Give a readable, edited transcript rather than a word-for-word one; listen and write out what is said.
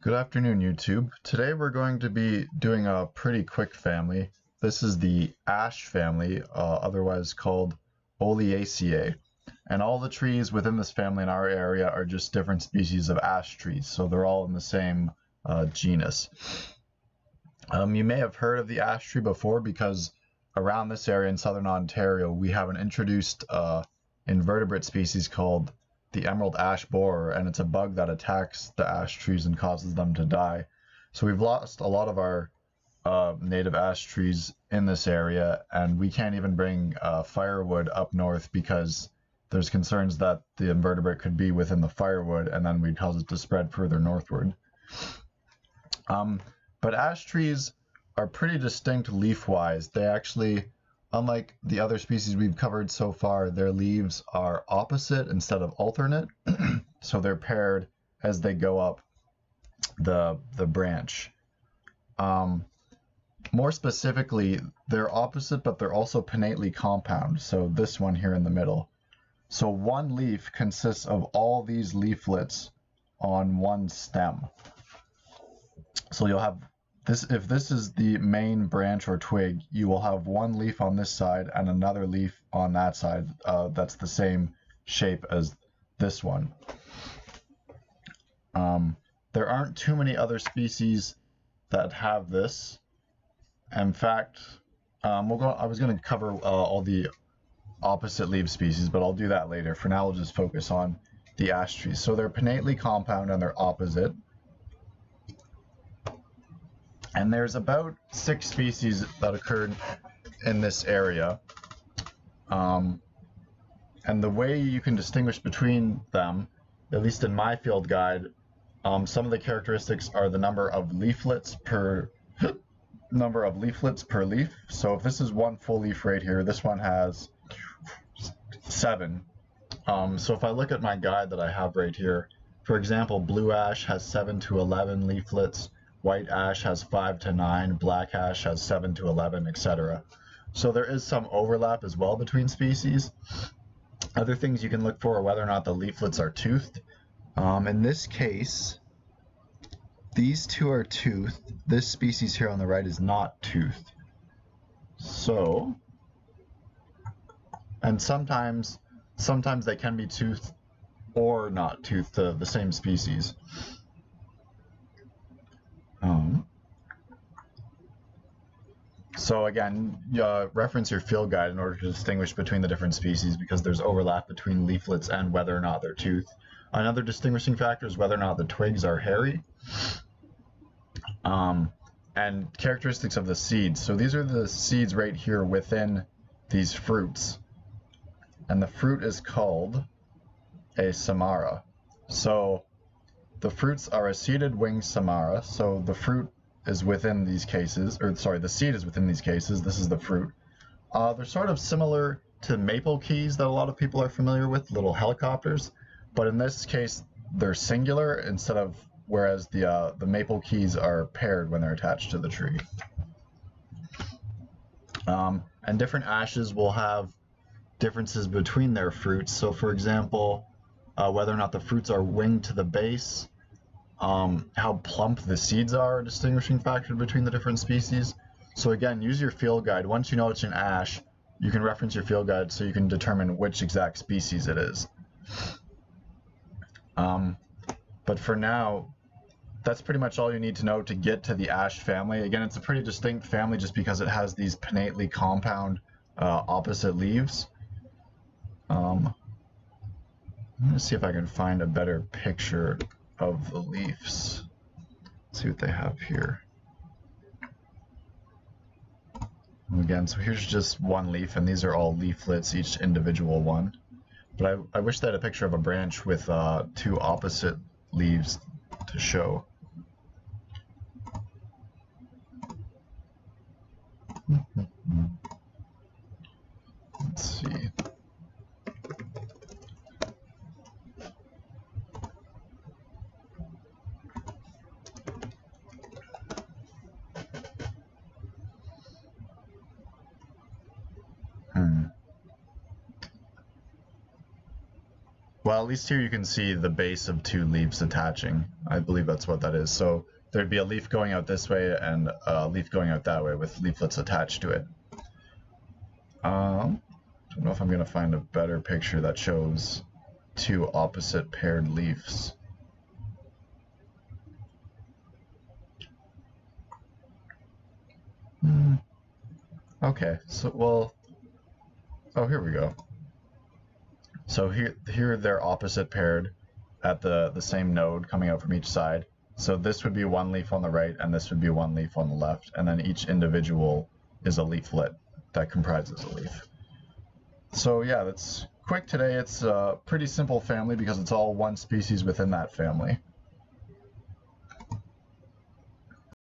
Good afternoon, YouTube. Today we're going to be doing a pretty quick family. This is the ash family, otherwise called Oleaceae. And all the trees within this family in our area are just different species of ash trees, so they're all in the same genus. You may have heard of the ash tree before because around this area in southern Ontario we have an introduced invertebrate species called the emerald ash borer, and it's a bug that attacks the ash trees and causes them to die. So we've lost a lot of our native ash trees in this area, and we can't even bring firewood up north because there's concerns that the invertebrate could be within the firewood and then we'd cause it to spread further northward. But ash trees are pretty distinct leaf-wise. They actually, unlike the other species we've covered so far, their leaves are opposite instead of alternate. So they're paired as they go up the branch. More specifically, they're opposite, but they're also pinnately compound. So this one here in the middle. So one leaf consists of all these leaflets on one stem. So you'll have this, if this is the main branch or twig, you will have one leaf on this side and another leaf on that side that's the same shape as this one. There aren't too many other species that have this. In fact, I was going to cover all the opposite leaf species, but I'll do that later. For now, we'll just focus on the ash trees. So they're pinnately compound and they're opposite. And there's about 6 species that occurred in this area. And the way you can distinguish between them, at least in my field guide, some of the characteristics are the number of leaflets per leaf. So if this is one full leaf right here, this one has 7. So if I look at my guide that I have right here, for example, blue ash has 7 to 11 leaflets. White ash has 5 to 9, black ash has 7 to 11, etc. So there is some overlap as well between species. Other things you can look for are whether or not the leaflets are toothed. In this case, these two are toothed. This species here on the right is not toothed. So, and sometimes they can be toothed or not toothed, the same species. So again, reference your field guide in order to distinguish between the different species because there's overlap between leaflets and whether or not they're toothed. Another distinguishing factor is whether or not the twigs are hairy. And characteristics of the seeds. So these are the seeds right here within these fruits. And the fruit is called a samara. So the fruits are a seeded winged samara. So the fruit is within these cases, or sorry, the seed is within these cases. This is the fruit. They're sort of similar to maple keys that a lot of people are familiar with, little helicopters. But in this case, they're singular instead of, whereas the maple keys are paired when they're attached to the tree. And different ashes will have differences between their fruits. So for example, whether or not the fruits are winged to the base, how plump the seeds are a distinguishing factor between the different species. So again, use your field guide. Once you know it's an ash, you can reference your field guide so you can determine which exact species it is. But for now, that's pretty much all you need to know to get to the ash family. Again, it's a pretty distinct family just because it has these pinnately compound opposite leaves. I'm going to see if I can find a better picture of the leaves. Let's see what they have here. Again, so here's just one leaf, and these are all leaflets, each individual one. But I wish they had a picture of a branch with 2 opposite leaves to show. Let's see. Well, at least here you can see the base of two leaves attaching. I believe that's what that is. So there'd be a leaf going out this way and a leaf going out that way with leaflets attached to it. I don't know if I'm going to find a better picture that shows two opposite paired leaves. Okay, so, well, oh, here we go. So here they're opposite paired at the same node coming out from each side. So this would be one leaf on the right and this would be one leaf on the left, and then each individual is a leaflet that comprises a leaf. So yeah, that's quick today. It's a pretty simple family because it's all one species within that family.